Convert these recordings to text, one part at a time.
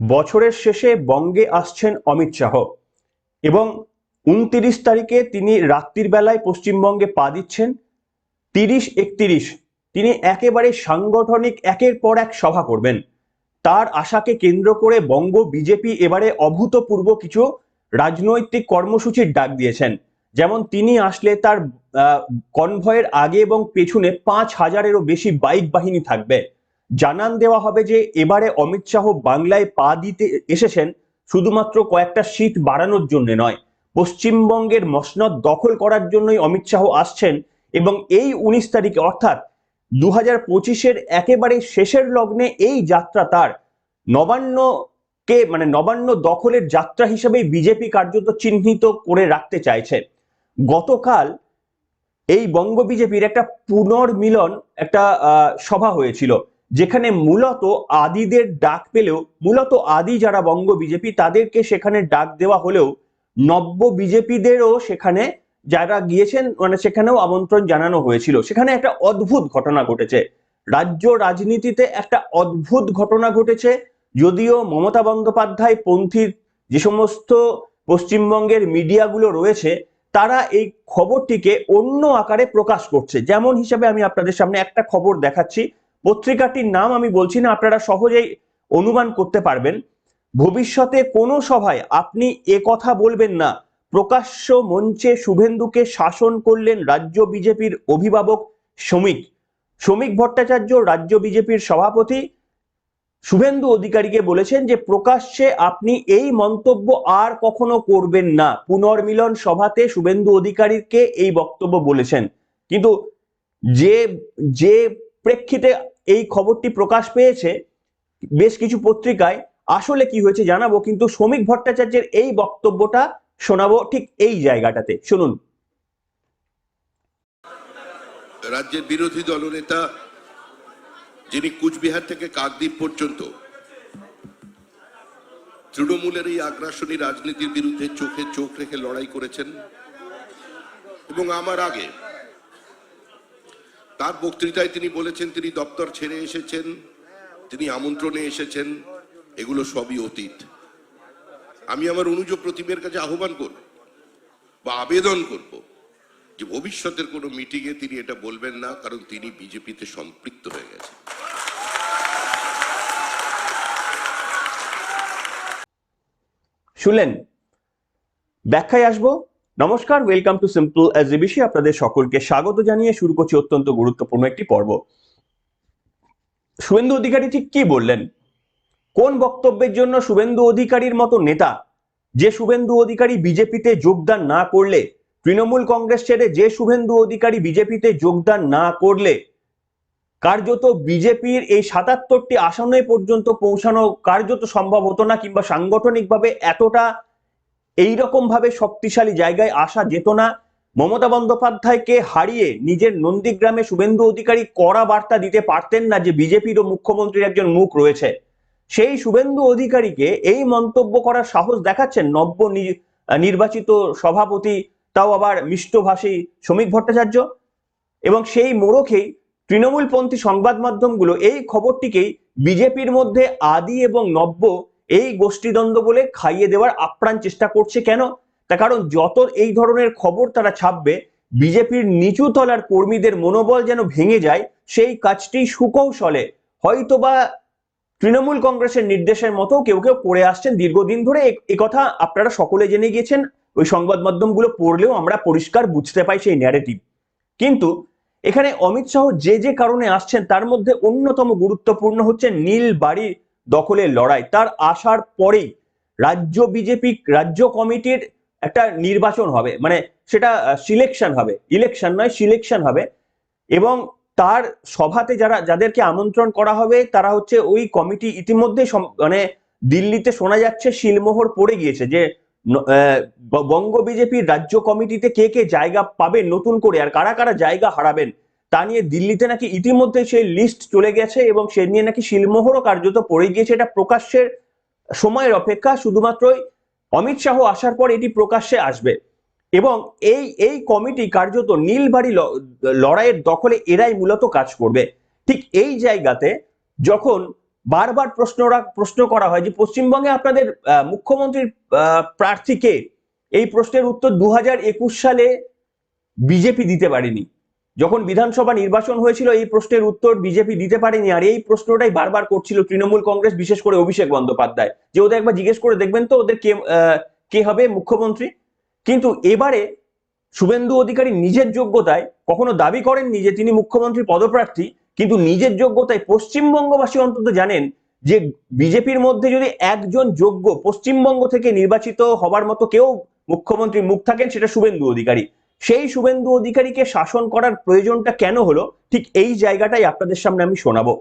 বছরের শেষে বঙ্গে আসছেন অমিত শাহ এবং 29 তারিখে তিনি রাত্রির বেলায় পশ্চিমবঙ্গে পা দিচ্ছেন। 30-31 তিনি একেবারে সাংগঠনিক একের পর এক সভা করবেন। তার আশাকে কেন্দ্র করে বঙ্গ বিজেপি এবারে অভূতপূর্ব কিছু রাজনৈতিক কর্মসূচির ডাক দিয়েছেন। যেমন তিনি আসলে তার কনভয়ের আগে এবং পেছনে 5,000-এরও বেশি বাইক বাহিনী থাকবে। জানান দেওয়া হবে যে এবারে অমিত শাহ বাংলায় পা দিতে এসেছেন শুধুমাত্র কয়েকটা সিট বাড়ানোর জন্য নয়, পশ্চিমবঙ্গের মসনদ দখল করার জন্যই অমিত শাহ আসছেন। এবং এই 19 তারিখে অর্থাৎ 2025-এর একেবারে শেষের লগ্নে এই যাত্রা তার নবান্নকে নবান্ন দখলের যাত্রা হিসেবে বিজেপি কার্যত চিহ্নিত করে রাখতে চাইছে। গতকাল এই বঙ্গ বিজেপির একটা পুনর্মিলন একটা সভা হয়েছিল, যেখানে মূলত আদিদের ডাক পেলেও মূলত আদি যারা বঙ্গ বিজেপি তাদেরকে সেখানে ডাক দেওয়া হলেও নব্য বিজেপিদেরও সেখানে যারা গিয়েছেন সেখানেও আমন্ত্রণ জানানো হয়েছিল। সেখানে একটা অদ্ভুত ঘটনা ঘটেছে, রাজ্য রাজনীতিতে একটা অদ্ভুত ঘটনা ঘটেছে। যদিও মমতা বন্দ্যোপাধ্যায় পন্থী যে সমস্ত পশ্চিমবঙ্গের মিডিয়াগুলো রয়েছে তারা এই খবরটিকে অন্য আকারে প্রকাশ করছে। যেমন হিসেবে আমি আপনাদের সামনে একটা খবর দেখাচ্ছি, পত্রিকাটির নাম আমি বলছি না, আপনারা সহজেই অনুমান করতে পারবেন। ভবিষ্যতে কোনো সভায় আপনি এ কথা বলবেন না, প্রকাশ্য মঞ্চে শুভেন্দুকে শাসন করলেন রাজ্য বিজেপির অভিভাবক শ্রমিক ভট্টাচার্য রাজ্য বিজেপির সভাপতি শুভেন্দু অধিকারীকে বলেছেন যে প্রকাশ্যে আপনি এই মন্তব্য আর কখনো করবেন না। পুনর্মিলন সভাতে শুভেন্দু অধিকারীকে এই বক্তব্য বলেছেন। কিন্তু যে যে প্রেক্ষিতে এই খবরটি প্রকাশ পেয়েছে বেশ কিছু পত্রিকায়, আসলে কি হয়েছে জানাবো, কিন্তু শ্রমিক ভট্টাচার্যের এই বক্তব্যটা শোনাবো ঠিক এই জায়গাটাতে। শুনুন। রাজ্যের বিরোধী দলনেতা যিনি কুচবিহার থেকে কাকদ্বীপ পর্যন্ত তৃণমূলের এই আগ্রাসনী রাজনীতির বিরুদ্ধে চোখে চোখ রেখে লড়াই করেছেন এবং আমার আগে তার বক্তৃতায় তিনি বলেছেন তিনি দপ্তর ছেড়ে এসেছেন, তিনি আমন্ত্রণে এসেছেন, এগুলো সবই অতীত। আমি আমার অনুজ প্রতিমের কাছে আহ্বান করব বা আবেদন করব যে ভবিষ্যতের কোনো মিটিংয়ে তিনি এটা বলবেন না, কারণ তিনি বিজেপিতে সম্পৃক্ত হয়ে গেছেন। শুনলেন, ব্যাখ্যায় আসবো। নমস্কার, ওয়েলকাম টু সিম্পল এজিবিসি। আপনাদের সকলকে স্বাগত জানিয়ে শুরু করছি অত্যন্ত গুরুত্বপূর্ণ একটি পর্ব। শুভেন্দু অধিকারী ঠিক কি বললেন, কোন বক্তব্যের জন্য শুভেন্দু অধিকারীর মতো নেতা, যে শুভেন্দু অধিকারী বিজেপিতে যোগদান না করলে, তৃণমূল কংগ্রেস ছেড়ে যে শুভেন্দু অধিকারী বিজেপিতে যোগদান না করলে কার্যত বিজেপির এই ৭৭টি আসনে পর্যন্ত পৌঁছানো কার্যত সম্ভব হতো না, কিংবা সাংগঠনিকভাবে এতটা এইরকম ভাবে শক্তিশালী জায়গায় আসা যেত না। মমতা বন্দ্যোপাধ্যায়কে হারিয়ে নিজের নন্দীগ্রামে শুভেন্দু অধিকারী কড়া বার্তা দিতে পারতেন না যে বিজেপির ও মুখ্যমন্ত্রীর একজন মুখ রয়েছে। সেই শুভেন্দু অধিকারীকে এই মন্তব্য করার সাহস দেখাচ্ছেন নব্য নির্বাচিত সভাপতি, তাও আবার মিষ্টভাষী শ্রমিক ভট্টাচার্য। এবং সেই মোড়কেই তৃণমূলপন্থী সংবাদ মাধ্যমগুলো এই খবরটিকেই বিজেপির মধ্যে আদি এবং নব্য এই গোষ্ঠীদ্বন্দ্ব বলে খাইয়ে দেওয়ার আপ্রাণ চেষ্টা করছে। কেন? তার কারণ যত এই ধরনের খবর তারা ছাপবে, বিজেপির নিচু তলার কর্মীদের মনোবল যেন ভেঙে যায়, সেই কাজটি সুকৌশলে হয়তোবা তৃণমূল কংগ্রেসের নির্দেশের মতো কেউ কেউ করে আসছেন দীর্ঘদিন ধরে। কথা আপনারা সকলে জেনে গিয়েছেন, ওই সংবাদ মাধ্যমগুলো পড়লেও আমরা পরিষ্কার বুঝতে পাই সেই ন্যারেটিভ। কিন্তু এখানে অমিত শাহ যে যে কারণে আসছেন তার মধ্যে অন্যতম গুরুত্বপূর্ণ হচ্ছে নীল বাড়ি দখলের লড়াই। তার আসার পরেই রাজ্য বিজেপি রাজ্য কমিটির একটা নির্বাচন হবে, সেটা সিলেকশন হবে, ইলেকশন নয়, সিলেকশন হবে। এবং তার সভাতে যাদেরকে আমন্ত্রণ করা হবে তারা হচ্ছে ওই কমিটি। ইতিমধ্যে দিল্লিতে শোনা যাচ্ছে শিলমোহর পড়ে গিয়েছে যে বঙ্গ বিজেপির রাজ্য কমিটিতে কে কে জায়গা পাবে নতুন করে, আর কারা কারা জায়গা হারাবেন তা নিয়ে দিল্লিতে নাকি ইতিমধ্যে সেই লিস্ট চলে গেছে এবং সে নিয়ে নাকি শিলমোহরও কার্যত পড়ে গিয়েছে। এটা প্রকাশ্যের সময়ের অপেক্ষা, শুধুমাত্রই অমিত শাহ আসার পর এটি প্রকাশ্যে আসবে। এবং এই কমিটি কার্যত নীলবাড়ি লড়াইয়ের দখলে এরাই মূলত কাজ করবে। ঠিক এই জায়গাতে যখন বারবার প্রশ্ন করা হয় যে পশ্চিমবঙ্গে আপনাদের মুখ্যমন্ত্রীর প্রার্থীকে, এই প্রশ্নের উত্তর 2021 সালে বিজেপি দিতে পারেনি। যখন বিধানসভা নির্বাচন হয়েছিল এই প্রশ্নের উত্তর বিজেপি দিতে পারেনি, আর এই প্রশ্নটাই বারবার করছিল তৃণমূল কংগ্রেস, বিশেষ করে অভিষেক বন্দ্যোপাধ্যায়, যে ওদের একবার জিজ্ঞেস করে দেখবেন তো ওদের কে হবে মুখ্যমন্ত্রী। কিন্তু এবারে শুভেন্দু অধিকারী নিজের যোগ্যতায়, কখনো দাবি করেননি যে তিনি মুখ্যমন্ত্রী পদপ্রার্থী, কিন্তু নিজের যোগ্যতায় পশ্চিমবঙ্গবাসী অন্তত জানেন যে বিজেপির মধ্যে যদি একজন যোগ্য পশ্চিমবঙ্গ থেকে নির্বাচিত হবার মতো কেউ মুখ্যমন্ত্রীর মুখ থাকেন সেটা শুভেন্দু অধিকারী। সেই শুভেন্দু অধিকারীকে শাসন করার প্রয়োজনটা কেন হলো, ঠিক এই জায়গাটাই আপনাদের সামনে আমি শোনাবো।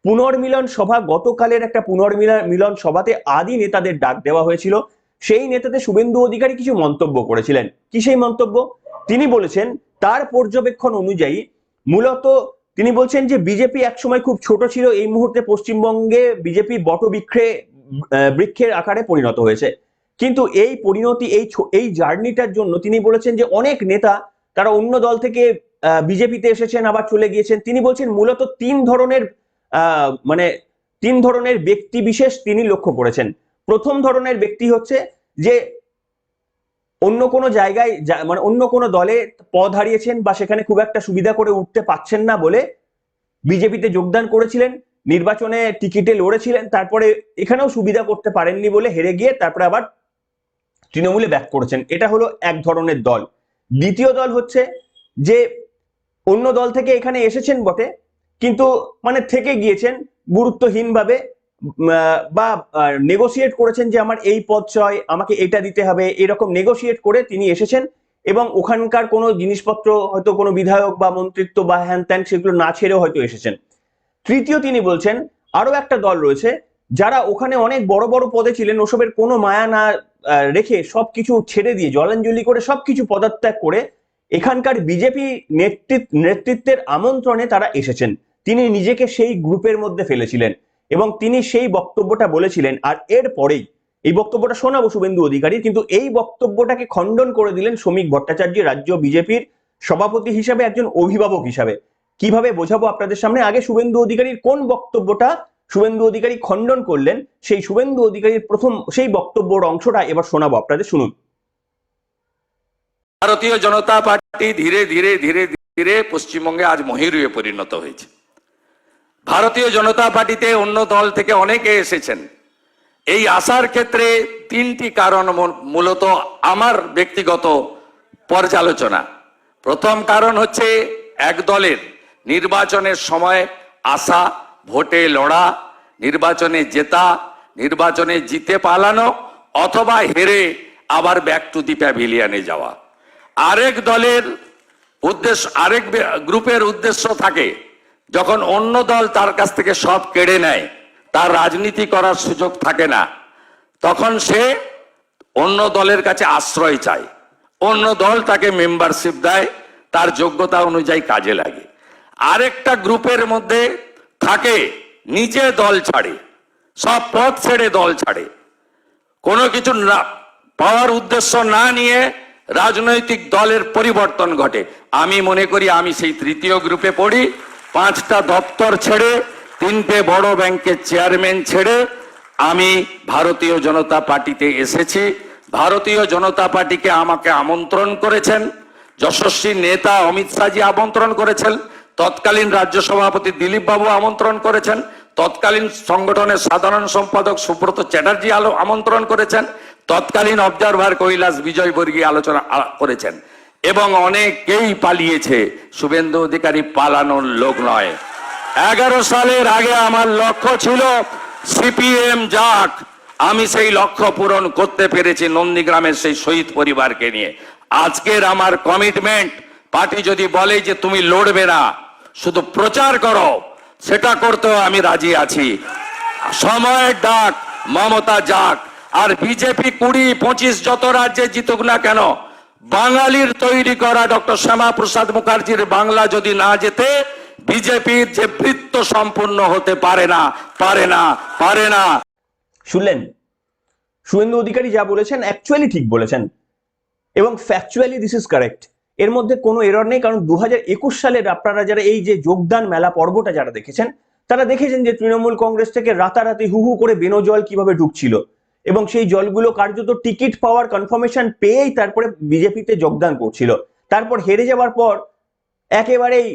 পুনর্মিলন সভা, গতকালের একটা পুনর্মিলন সভাতে আদি নেতাদের ডাক দেওয়া হয়েছিল। সেই নেতাদের শুভেন্দু অধিকারী কিছু মন্তব্য করেছিলেন। কি সেই মন্তব্য? তিনি বলেছেন তার পর্যবেক্ষণ অনুযায়ী, মূলত তিনি বলছেন যে বিজেপি একসময় খুব ছোট ছিল, এই মুহূর্তে পশ্চিমবঙ্গে বিজেপি বৃক্ষের আকারে পরিণত হয়েছে। কিন্তু এই পরিণতি, এই জার্নিটার জন্য তিনি বলেছেন যে অনেক নেতা তারা অন্য দল থেকে বিজেপিতে এসেছেন, আবার চলে গিয়েছেন। তিনি বলছেন মূলত তিন ধরনের ব্যক্তি বিশেষ তিনি লক্ষ্য করেছেন। প্রথম ধরনের ব্যক্তি হচ্ছে যে অন্য কোনো জায়গায়, মানে অন্য কোনো দলে পদ হারিয়েছেন বা সেখানে খুব একটা সুবিধা করে উঠতে পাচ্ছেন না বলে বিজেপিতে যোগদান করেছিলেন, নির্বাচনে টিকিটে লড়েছিলেন, তারপরে এখানেও সুবিধা করতে পারেননি বলে হেরে গিয়ে তারপরে আবার তৃণমূলে ব্যাক করেছেন। এটা হলো এক ধরনের দল। দ্বিতীয় দল হচ্ছে যে অন্য দল থেকে এখানে এসেছেন বটে, কিন্তু মানে থেকে গিয়েছেন গুরুত্বহীনভাবে, বা নেগোসিয়েট করেছেন যে আমার এই পদ চাই, আমাকে এটা দিতে হবে, এরকম নেগোসিয়েট করে তিনি এসেছেন এবং ওখানকার কোনো জিনিসপত্র, হয়তো কোনো বিধায়ক বা মন্ত্রিত্ব বা হ্যান ত্যান, সেগুলো না ছেড়েও হয়তো এসেছেন। তৃতীয়, তিনি বলছেন আরো একটা দল রয়েছে যারা ওখানে অনেক বড় বড় পদে ছিলেন, ওসবের কোনো মায়া না রেখে সবকিছু ছেড়ে দিয়ে জলাঞ্জলি করে সবকিছু পদত্যাগ করে এখানকার বিজেপি নেতৃত্বের আমন্ত্রণে তারা এসেছেন। তিনি নিজেকে সেই গ্রুপের মধ্যে ফেলেছিলেন এবং তিনি সেই বক্তব্যটা বলেছিলেন। আর এরপরেই এই বক্তব্যটা শোনাবো শুভেন্দু অধিকারী, কিন্তু এই বক্তব্যটাকে খণ্ডন করে দিলেন শ্রমিক ভট্টাচার্য, রাজ্য বিজেপির সভাপতি হিসাবে, একজন অভিভাবক হিসাবে। কিভাবে বোঝাবো আপনাদের সামনে, আগে শুভেন্দু অধিকারীর কোন বক্তব্যটা শুভেন্দু অধিকারী খণ্ডন করলেন, সেই শুভেন্দু অধিকারীর প্রথম সেই বক্তব্যর অংশটা এবার শোনাবো আপনাদের, শুনুন। ভারতীয় জনতা পার্টি ধীরে ধীরে ধীরে ধীরে পশ্চিমবঙ্গে আজ মহিরুহে পরিণত হয়েছে। ভারতীয় জনতা পার্টিতে অন্য দল থেকে অনেকে এসেছেন। এই আসার ক্ষেত্রে তিনটি কারণ মূলত আমার ব্যক্তিগত পর্যালোচনা। প্রথম কারণ হচ্ছে এক দলের নির্বাচনের সময় আসা, ভোটে লড়া, নির্বাচনে জেতা, নির্বাচনে জিতে পালানো, অথবা হেরে আবার ব্যাক টু দি প্যাভিলিয়নে যাওয়া। আরেক দলের উদ্দেশ্য, আরেক গ্রুপের উদ্দেশ্য থাকে যখন অন্য দল তার কাছ থেকে সব কেড়ে নেয়, তার রাজনীতি করার সুযোগ থাকে না, তখন সে অন্য দলের কাছে আশ্রয় চায়, অন্য দল তাকে মেম্বারশিপ দেয়, তার যোগ্যতা অনুযায়ী কাজে লাগে। আরেকটা গ্রুপের মধ্যে থাকে নিজে দল ছাড়ে, সব পথ ছেড়ে দল ছাড়ে, কোনো কিছু না পাওয়ার উদ্দেশ্য না নিয়ে রাজনৈতিক দলের পরিবর্তন ঘটে। আমি মনে করি আমি সেই তৃতীয় গ্রুপে পড়ি। 5টা দপ্তর ছেড়ে, 3টে বড় ব্যাংকের চেয়ারম্যান ছেড়ে আমি ভারতীয় জনতা পার্টিতে এসেছি। ভারতীয় জনতা পার্টিকে আমাকে আমন্ত্রণ করেছেন যশস্বী নেতা অমিত শাহজি, আমন্ত্রণ করেছেন তৎকালীন রাজ্য সভাপতি দিলীপ বাবু, আমন্ত্রণ করেছেন তৎকালীন সংগঠনের সাধারণ সম্পাদক সুব্রত চ্যাটার্জি আমন্ত্রণ করেছেন, তৎকালীন অবজারভার কৈলাস বিজয়বর্গী আলোচনা করেছেন, এবং অনেকেই পালিয়েছে। শুভেন্দু অধিকারী পালানোর লোক নয়। 11 সালের আগে আমার লক্ষ্য ছিল সিপিএম যাক, আমি সেই লক্ষ্য পূরণ করতে পেরেছি নন্দীগ্রামের সেই শহীদ পরিবারকে নিয়ে। আজকের আমার কমিটমেন্ট, পার্টি যদি বলে যে তুমি লড়বে না, শুধু প্রচার করো, সেটা করতেও আমি রাজি আছি। সময়ের ডাক, মমতা যাক। আর বিজেপি 20-25 যত রাজ্যে জিতুক না কেন, বাঙালির তৈরি করা ডক্টর শ্যামা প্রসাদ মুখার্জির বাংলা যদি না যেতে, বিজেপির যে বৃত্ত সম্পূর্ণ হতে পারে না, পারে না, পারে না। শুনলেন শুভেন্দু অধিকারী যা বলেছেন, অ্যাকচুয়ালি ঠিক বলেছেন এবং ফ্যাকচুয়ালি দিস ইজ কারেক্ট। এর মধ্যে কোনো এরর নেই, কারণ 2021 সালের আপনারা যারা এই যে যোগদান মেলা পর্বটা যারা দেখেছেন, তারা দেখেছেন যে তৃণমূল কংগ্রেস থেকে রাতারাতি হু হু করে বেনজল কিভাবে ঢুকছিল, এবং সেই জলগুলো কার্যত টিকিট পাওয়ার কনফার্মেশন পেয়েই তারপরে বিজেপিতে যোগদান করছিল। তারপর হেরে যাওয়ার পর একেবারেই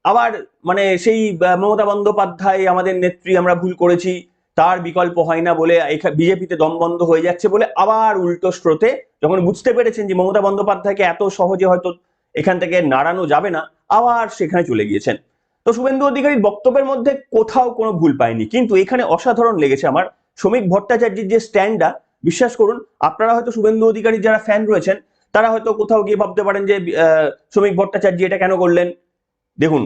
আবার মানে সেই মমতা বন্দ্যোপাধ্যায় আমাদের নেত্রী, আমরা ভুল করেছি, তার বিকল্প হয় না বলে বিজেপিতে দম বন্ধ হয়ে যাচ্ছে বলে আবার উল্টো স্রোতে যখন বুঝতে পেরেছেন যে মমতা বন্দ্যোপাধ্যায়কে এত সহজে হয়তো এখান থেকে নাড়ানো যাবে না, আবার সেখানে চলে গিয়েছেন। তো শুভেন্দু অধিকারীর বক্তব্যের মধ্যে কোথাও কোনো ভুল পায়নি, কিন্তু এখানে অসাধারণ লেগেছে আমার শ্রমিক ভট্টাচার্যের যে স্ট্যান্ডটা। বিশ্বাস করুন, আপনারা হয়তো শুভেন্দু অধিকারীর যারা ফ্যান রয়েছেন তারা হয়তো কোথাও গিয়ে ভাবতে পারেন যে শ্রমিক ভট্টাচার্য এটা কেন করলেন। দেখুন,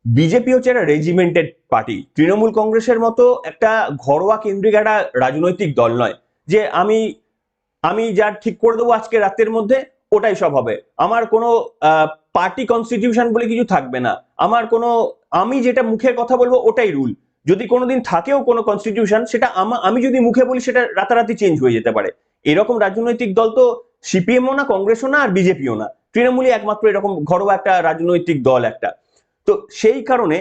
বিজেপি হচ্ছে একটা রেজিমেন্টেড পার্টি, তৃণমূল কংগ্রেসের মতো একটা ঘরোয়া কেন্দ্রিক একটা রাজনৈতিক দল নয় যে আমি যা ঠিক করে দেবো আজকে রাতের মধ্যে ওটাই সব হবে, আমার কোনো পার্টি কনস্টিটিউশন বলে কিছু থাকবে না, আমার কোনো আমি যেটা মুখে কথা বলবো ওটাই রুল। যদি কোনোদিন থাকেও কোনো কনস্টিটিউশন, সেটা আমি যদি মুখে বলি সেটা রাতারাতি চেঞ্জ হয়ে যেতে পারে। এরকম রাজনৈতিক দল তো সিপিএমও না, কংগ্রেসও না, আর বিজেপিও না, তৃণমূলই একমাত্র এরকম ঘরোয়া একটা রাজনৈতিক দল একটা। তো সেই কারণে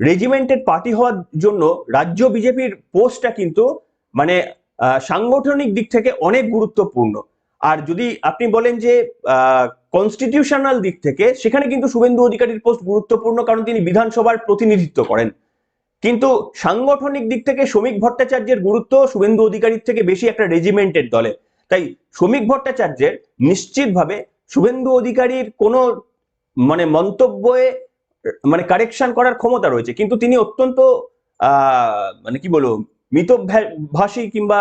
রেজিমেন্টেড পার্টি হওয়ার জন্য রাজ্য বিজেপির পোস্টটা কিন্তু মানে সাংগঠনিক দিক থেকে অনেক গুরুত্বপূর্ণ। আর যদি আপনি বলেন যে কনস্টিটিউশনাল দিক থেকে, সেখানে কিন্তু শুভেন্দু অধিকারীর পোস্ট গুরুত্বপূর্ণ, কারণ তিনি বিধানসভার প্রতিনিধিত্ব করেন। কিন্তু সাংগঠনিক দিক থেকে শ্রমিক ভট্টাচার্যের গুরুত্ব শুভেন্দু অধিকারীর থেকে বেশি একটা রেজিমেন্টেড দলে। তাই শ্রমিক ভট্টাচার্যের নিশ্চিতভাবে শুভেন্দু অধিকারীর কোনো মানে মন্তব্যে মানে কারেকশন করার ক্ষমতা রয়েছে, কিন্তু তিনি অত্যন্ত মানে কি বলবো, মিতভাষী কিংবা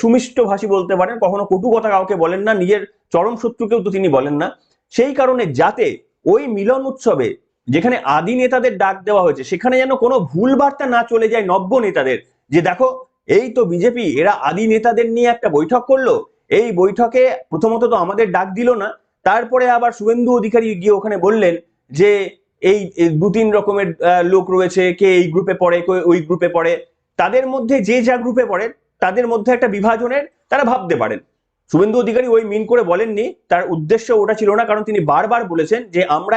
সুমিষ্ট ভাষী বলতে পারেন, কখনো কটু কথা কাউকে বলেন না, নিজের চরম শত্রুকেও তো তিনি বলেন না। সেই কারণে যাতে ওই মিলন উৎসবে যেখানে আদি নেতাদের ডাক দেওয়া হয়েছে, সেখানে যেন কোনো ভুল বার্তা না চলে যায় নব্য নেতাদের, যে দেখো এই তো বিজেপি এরা আদি নেতাদের নিয়ে একটা বৈঠক করলো, এই বৈঠকে প্রথমত তো আমাদের ডাক দিল না, তারপরে আবার শুভেন্দু অধিকারী গিয়ে ওখানে বললেন যে এই দু তিন রকমের লোক রয়েছে, কে এই গ্রুপে পড়ে, কে ওই গ্রুপে পড়ে, তাদের মধ্যে যে যা গ্রুপে পড়ে তাদের মধ্যে একটা বিভাজনের তারা ভাবতে পারেন। শুভেন্দু অধিকারী ওই মিন করে বলেননি, তার উদ্দেশ্য ওটা ছিল না, কারণ তিনি বারবার বলেছেন যে আমরা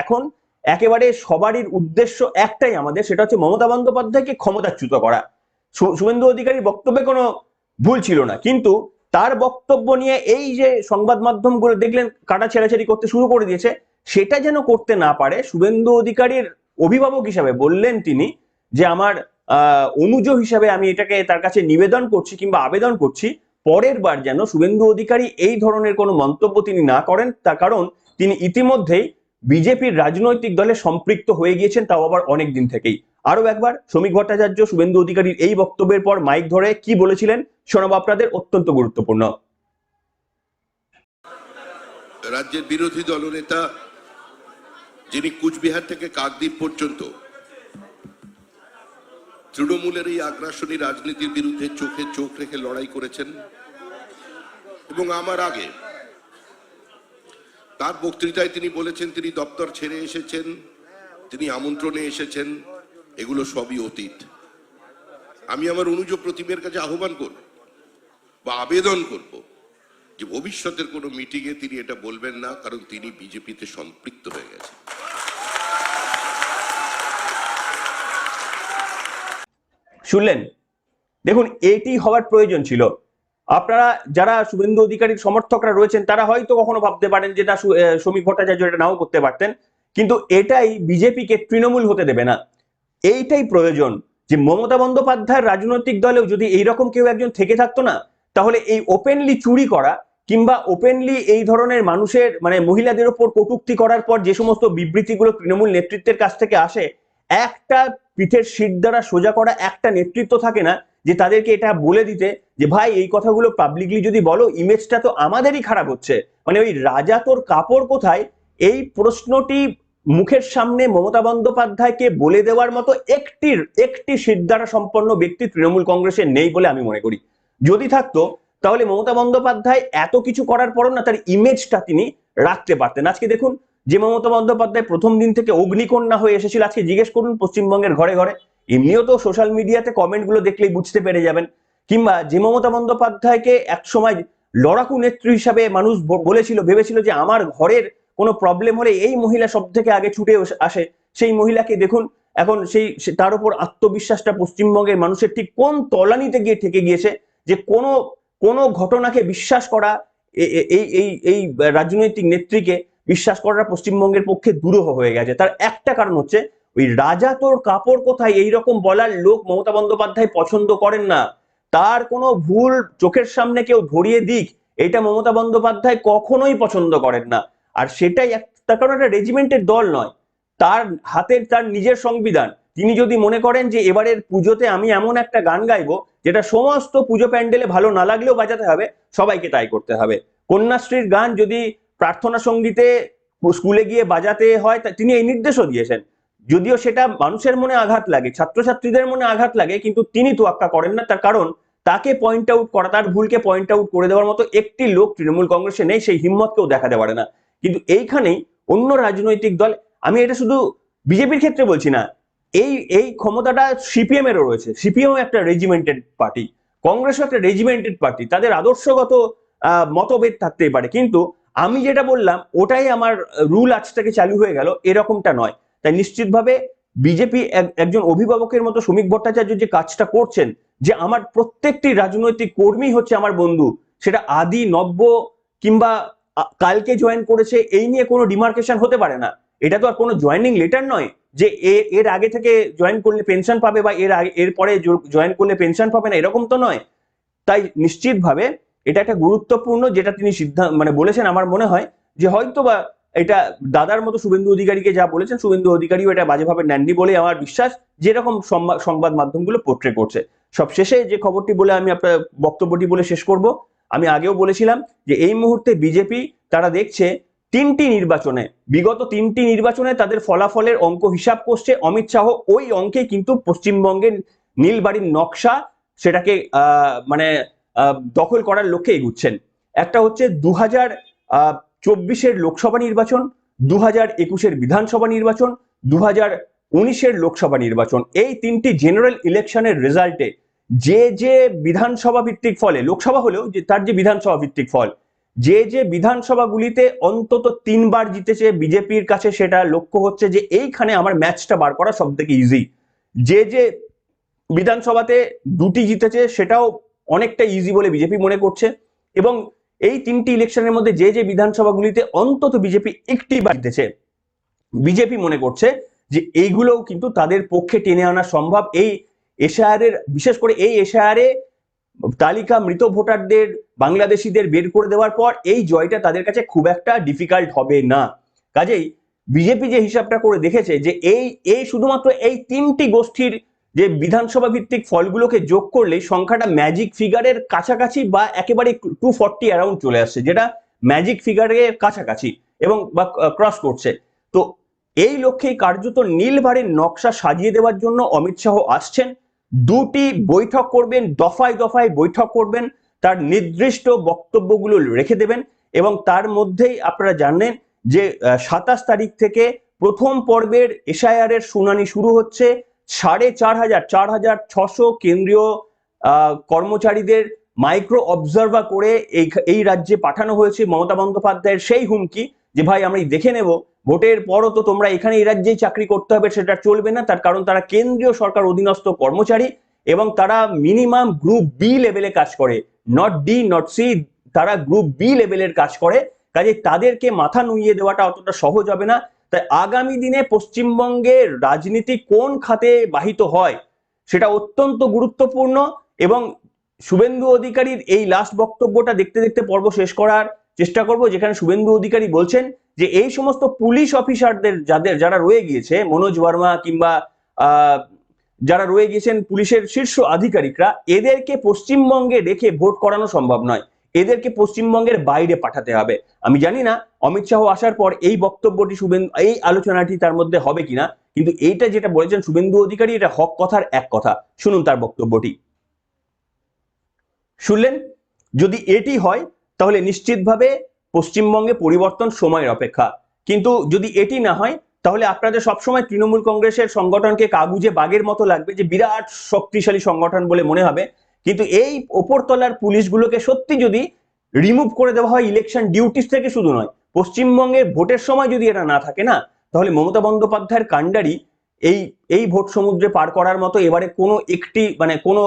এখন একেবারে সবারই উদ্দেশ্য একটাই আমাদের, সেটা হচ্ছে মমতা বন্দ্যোপাধ্যায়কে ক্ষমতাচ্যুত করা। শুভেন্দু অধিকারীর বক্তব্যে কোনো ভুল ছিল না, কিন্তু তার বক্তব্য নিয়ে এই যে সংবাদ মাধ্যমগুলো দেখলেন কাটা ছেড়াছেড়ি করতে শুরু করে দিয়েছে, সেটা যেন করতে না পারে। শুভেন্দু অধিকারীর অভিভাবক হিসাবে বললেন তিনি যে আমার অনুজ হিসাবে আমি এটাকে তার কাছে নিবেদন করছি কিংবা আবেদন করছি, পরের বার যেন শুভেন্দু অধিকারী এই ধরনের কোনো মন্তব্য তিনি না করেন, তার কারণ তিনি ইতিমধ্যেই বিজেপির রাজনৈতিক দলে সম্পৃক্ত হয়ে গিয়েছেন, তাও আবার অনেক দিন থেকেই। আরো একবার শ্রমিক ভট্টাচার্য শুভেন্দু অধিকারীর এই বক্তব্যের পর মাইক ধরে কি বলেছিলেন শোনাবো আপনাদের, অত্যন্ত গুরুত্বপূর্ণ। রাজ্যের বিরোধী দলনেতা যিনি কুচবিহার থেকে কাকদ্বীপ পর্যন্ত তৃণমূলের এই আগ্রাসনী রাজনীতির বিরুদ্ধে চোখে চোখ রেখে লড়াই করেছেন, এবং আমার আগে তার বক্তৃতায় তিনি বলেছেন তিনি দপ্তর ছেড়ে এসেছেন, তিনি আমন্ত্রণে এসেছেন, এগুলো সবই অতীত। আমি আমার অনুজ প্রতিমের কাছে আহ্বান করব বা আবেদন করব যে ভবিষ্যতের কোনো মিটিংয়ে তিনি এটা বলবেন না, কারণ তিনি বিজেপিতে সম্পৃক্ত হয়ে গেছেন। শুনলেন? দেখুন, এটি হওয়ার প্রয়োজন ছিল। আপনারা যারা শুভেন্দু অধিকারীর সমর্থকরা রয়েছেন তারা হয়তো কখনো ভাবতে পারেন যে না, শ্রমিক ভট্টাচার্য এটা নাও করতে পারতেন, কিন্তু এটাই বিজেপিকে তৃণমূল হতে দেবে না। এইটাই প্রয়োজন যে মমতা বন্দ্যোপাধ্যায়ের রাজনৈতিক দলেও যদি এইরকম কেউ একজন থেকে থাকতো না, তাহলে এই ওপেনলি চুরি করা কিংবা ওপেনলি এই ধরনের মানুষের মানে মহিলাদের ওপর কটূক্তি করার পর যে সমস্ত বিবৃতিগুলো তৃণমূল নেতৃত্বের কাছ থেকে আসে, একটা পিঠের শির দ্বারা সোজা করা একটা নেতৃত্ব থাকে না যে তাদেরকে এটা বলে দিতে যে ভাই এই কথাগুলো পাবলিকলি যদি বলো, ইমেজটা তো আমাদেরই খারাপ হচ্ছে, মানে ওই রাজা তোর কাপড় কোথায়, এই প্রশ্নটি মুখের সামনে মমতা বন্দ্যোপাধ্যায়কে বলে দেওয়ার মতো একটি সিদ্ধারা সম্পন্ন ব্যক্তি তৃণমূল কংগ্রেসে নেই বলে আমি মনে করি। যদি থাকতো তাহলে মমতা বন্দ্যোপাধ্যায় এত কিছু করার পরও না তার ইমেজটা তিনি রাখতে পারতেন। আজকে দেখুন, যে মমতা বন্দ্যোপাধ্যায় প্রথম দিন থেকে অগ্নিকন্যা হয়ে এসেছিল, আজকে জিজ্ঞেস করুন পশ্চিমবঙ্গের ঘরে ঘরে, এমনিও তো সোশ্যাল মিডিয়াতে কমেন্টগুলো দেখলেই বুঝতে পেরে যাবেন। কিংবা যে মমতা বন্দ্যোপাধ্যায়কে একসময় লড়াকু নেত্রী হিসাবে মানুষ বলেছিল, ভেবেছিল যে আমার ঘরের কোনো প্রবলেম হলে এই মহিলা সব থেকে আগে ছুটে আসে, সেই মহিলাকে দেখুন এখন তার উপর আত্মবিশ্বাসটা পশ্চিমবঙ্গের মানুষের ঠিক কোন তলানিতে গিয়ে ঠেকে গিয়েছে যে কোনো কোনো ঘটনাকে বিশ্বাস করা, এই রাজনৈতিক নেত্রীকে বিশ্বাস করাটা পশ্চিমবঙ্গের পক্ষে দুরূহ হয়ে গেছে। তার একটা কারণ হচ্ছে ওই রাজা তোর কাপড় কোথায় এইরকম বলার লোক মমতা বন্দ্যোপাধ্যায় পছন্দ করেন না। তার কোনো ভুল চোখের সামনে কেউ ধরিয়ে দিক, এটা মমতা বন্দ্যোপাধ্যায় কখনোই পছন্দ করেন না। আর সেটাই তার কারণ একটা রেজিমেন্টের দল নয়, তার হাতের তার নিজের সংবিধান। তিনি যদি মনে করেন যে এবারের পুজোতে আমি এমন একটা গান গাইবো যেটা সমস্ত পুজো প্যান্ডেলে ভালো না লাগলেও বাজাতে হবে, সবাইকে তাই করতে হবে। কন্যাশ্রীর গান যদি প্রার্থনা সঙ্গীতে স্কুলে গিয়ে বাজাতে হয়, তিনি এই নির্দেশও দিয়েছেন। যদিও সেটা মানুষের মনে আঘাত লাগে, ছাত্রছাত্রীদের মনে আঘাত লাগে, কিন্তু তিনি তোয়াক্কা করেন না। তার কারণ তাকে পয়েন্ট আউট করা, তার ভুলকে পয়েন্ট আউট করে দেওয়ার মতো একটি লোক তৃণমূল কংগ্রেসে নেই, সেই হিম্মত কেউ দেখাতে পারে না। কিন্তু এইখানেই অন্য রাজনৈতিক দল, আমি এটা শুধু বিজেপির ক্ষেত্রে বলছি না, এই ক্ষমতাটা সিপিএম এরও রয়েছে। সিপিএম একটা রেজিমেন্টেড পার্টি, কংগ্রেসও একটা রেজিমেন্টেড পার্টি, তাদের আদর্শগত মতভেদ থাকতেই পারে, কিন্তু আমি যেটা বললাম ওটাই আমার রুল আজ থেকে চালু হয়ে গেল, এরকমটা নয়। তাই নিশ্চিতভাবে বিজেপি একজন অভিভাবকের মতো শ্রমিক ভট্টাচার্য যে কাজটা করছেন, যে আমার প্রত্যেকটি রাজনৈতিক কর্মী হচ্ছে আমার বন্ধু, সেটা আদি নব্য কিংবা কালকে জয়েন করেছে, এই নিয়ে কোনো ডিমার্কেশন হতে পারে না। এটা তো আর কোনো জয়েনিং লেটার নয় যে এর আগে থেকে জয়েন করলে পেনশন পাবে বা এর পরে জয়েন করলে পেনশন পাবে না, এরকম তো নয়। তাই নিশ্চিতভাবে এটা একটা গুরুত্বপূর্ণ যেটা তিনি সিদ্ধান্ত বলেছেন। আমার মনে হয় যে হয়তো বা এটা দাদার মতো শুভেন্দু অধিকারীকে যা বলেছেন, শুভেন্দু অধিকারীও এটা বাজেভাবে নেননি বলে আমার বিশ্বাস, যেরকম সংবাদ মাধ্যমগুলো পোর্ট্রে করছে। সবশেষে যে খবরটি বলে আমি আপনার বক্তব্যটি বলে শেষ করব, আমি আগেও বলেছিলাম যে এই মুহূর্তে বিজেপি তারা দেখছে বিগত তিনটি নির্বাচনে তাদের ফলাফলের অঙ্ক হিসাব করছে। অমিত শাহ ওই অঙ্কে কিন্তু পশ্চিমবঙ্গের নীলবাড়ির নকশা সেটাকে দখল করার লক্ষ্যে এগুচ্ছেন। একটা হচ্ছে 2024 লোকসভা নির্বাচন, 2021 বিধানসভা নির্বাচন, 2019 লোকসভা নির্বাচন, এই তিনটি জেনারেল ইলেকশনের রেজাল্টে যে বিধানসভা ভিত্তিক ফলে, লোকসভা হলেও যে তার যে বিধানসভা ভিত্তিক ফল, যে বিধানসভাগুলিতে অন্তত 3বার জিতেছে বিজেপির কাছে, সেটা লক্ষ্য হচ্ছে যে এইখানে আমার ম্যাচটা বার করা সব থেকে ইজি। যে বিধানসভাতে 2টি জিতেছে সেটাও অনেকটা ইজি বলে বিজেপি মনে করছে। এবং এই 3টি ইলেকশনের মধ্যে যে বিধানসভাগুলিতে অন্তত বিজেপি 1বার জিতেছে, বিজেপি মনে করছে যে এইগুলোও কিন্তু তাদের পক্ষে টেনে আনা সম্ভব। এই এসআইআর বিশেষ করে এই এসআইআরে তালিকা মৃত ভোটারদের, বাংলাদেশিদের বের করে দেওয়ার পর এই জয়টা তাদের কাছে খুব একটা ডিফিকাল্ট হবে না। কাজেই বিজেপি যে হিসাবটা করে দেখেছে যে এই শুধুমাত্র এই 3টি গোষ্ঠীর যে বিধানসভা ভিত্তিক ফলগুলোকে যোগ করলে সংখ্যাটা ম্যাজিক ফিগারের কাছাকাছি বা একেবারে 240 অ্যারাউন্ড চলে আসছে, যেটা ম্যাজিক ফিগারের কাছাকাছি এবং বা ক্রস করছে। তো এই লক্ষ্যেই কার্যত নীলবাড়ির নকশা সাজিয়ে দেওয়ার জন্য অমিত শাহ আসছেন। 2টি বৈঠক করবেন, দফায় দফায় বৈঠক করবেন, তার নির্দিষ্ট বক্তব্যগুলো রেখে দেবেন। এবং তার মধ্যেই আপনারা জানেন যে 27 তারিখ থেকে প্রথম পর্বের এসআইআর এর শুনানি শুরু হচ্ছে। 4,600 কেন্দ্রীয় কর্মচারীদের মাইক্রো অবজার্ভার করে এই রাজ্যে পাঠানো হয়েছে। মমতা বন্দ্যোপাধ্যায়ের সেই হুমকি যে ভাই আমরা দেখে নেব, ভোটের পরও তো তোমরা এখানে এই রাজ্যেই চাকরি করতে হবে, সেটা চলবে না। তার কারণ তারা কেন্দ্রীয় সরকার অধীনস্থ কর্মচারী এবং তারা মিনিমাম গ্রুপ বি লেভেলে কাজ করে, নট ডি নট সি, তারা গ্রুপ বি লেভেলের কাজ করে। কাজে তাদেরকে মাথা নুইয়ে দেওয়াটা অতটা সহজ হবে না। তাই আগামী দিনে পশ্চিমবঙ্গের রাজনীতি কোন খাতে বাহিত হয় সেটা অত্যন্ত গুরুত্বপূর্ণ। এবং শুভেন্দু অধিকারীর এই লাস্ট বক্তব্যটা দেখতে দেখতে পর্ব শেষ করার চেষ্টা করব, যেখানে শুভেন্দু অধিকারী বলছেন যে এই সমস্ত পুলিশ অফিসারদের যারা রয়ে গিয়েছে, মনোজ বর্মা কিংবা যারা রয়ে গিয়েছেন পুলিশের শীর্ষ আধিকারিকরা, এদেরকে পশ্চিমবঙ্গে রেখে ভোট করানো সম্ভব নয়, এদেরকে পশ্চিমবঙ্গের বাইরে পাঠাতে হবে। আমি জানি না অমিত শাহ আসার পর এই বক্তব্যটি এই আলোচনাটি তার মধ্যে হবে কিনা, কিন্তু এইটা যেটা বলেছেন শুভেন্দু অধিকারী, এটা হক কথার এক কথা। শুনুন তার বক্তব্যটি। শুনলেন? যদি এটি হয় তাহলে নিশ্চিতভাবে পশ্চিমবঙ্গে পরিবর্তন সময়ের অপেক্ষা, কিন্তু যদি এটি না হয় তাহলে আপনাদের সবসময় তৃণমূল কংগ্রেসের সংগঠনকে কাগুজে বাঘের মতো লাগবে, যে বিরাট শক্তিশালী সংগঠন বলে মনে হবে। কিন্তু এই ওপরতলার পুলিশগুলোকে সত্যি যদি রিমুভ করে দেওয়া হয় ইলেকশন ডিউটিস থেকে, শুধু নয় পশ্চিমবঙ্গে ভোটের সময় যদি এরা না থাকে না, তাহলে মমতা বন্দ্যোপাধ্যায়ের কাণ্ডারি এই এই ভোট সমুদ্রে পার করার মতো এবারে কোনো একটি মানে কোনো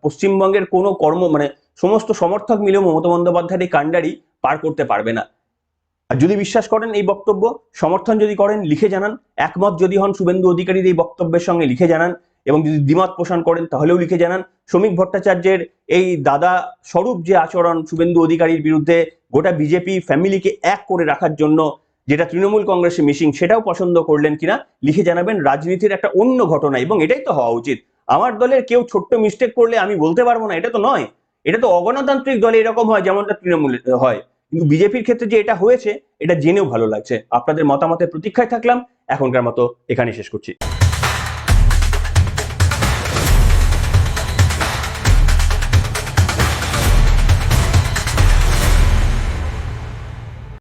পশ্চিমবঙ্গের কোনো মানে সমস্ত সমর্থক মিলেও মমতা বন্দ্যোপাধ্যায়ের এই কাণ্ডারি পার করতে পারবে না। আর যদি বিশ্বাস করেন এই বক্তব্য, সমর্থন যদি করেন লিখে জানান, একমত যদি হন শুভেন্দু অধিকারীর এই বক্তব্যের সঙ্গে লিখে জানান, এবং যদি দ্বিমত পোষণ করেন তাহলেও লিখে জানান। শ্রমিক ভট্টাচার্যের এই দাদা স্বরূপ যে আচরণ শুভেন্দু অধিকারীর বিরুদ্ধে গোটা বিজেপি ফ্যামিলিকে এক করে রাখার জন্য যেটা তৃণমূল কংগ্রেসে মিশিং, সেটাও পছন্দ করলেন কিনা লিখে জানাবেন। রাজনীতির একটা অন্য ঘটনা, এবং এটাই তো হওয়া উচিত। আমার দলের কেউ ছোট্ট মিস্টেক করলে আমি বলতে পারবো না, এটা তো নয়। এটা তো অগণতান্ত্রিক দলে এরকম হয় যেমনটা তৃণমূল হয়, কিন্তু বিজেপির ক্ষেত্রে যে এটা হয়েছে এটা জেনেও ভালো লাগছে। আপনাদের মতামতের প্রতীক্ষায় থাকলাম, এখনকার মতো এখানে শেষ করছি।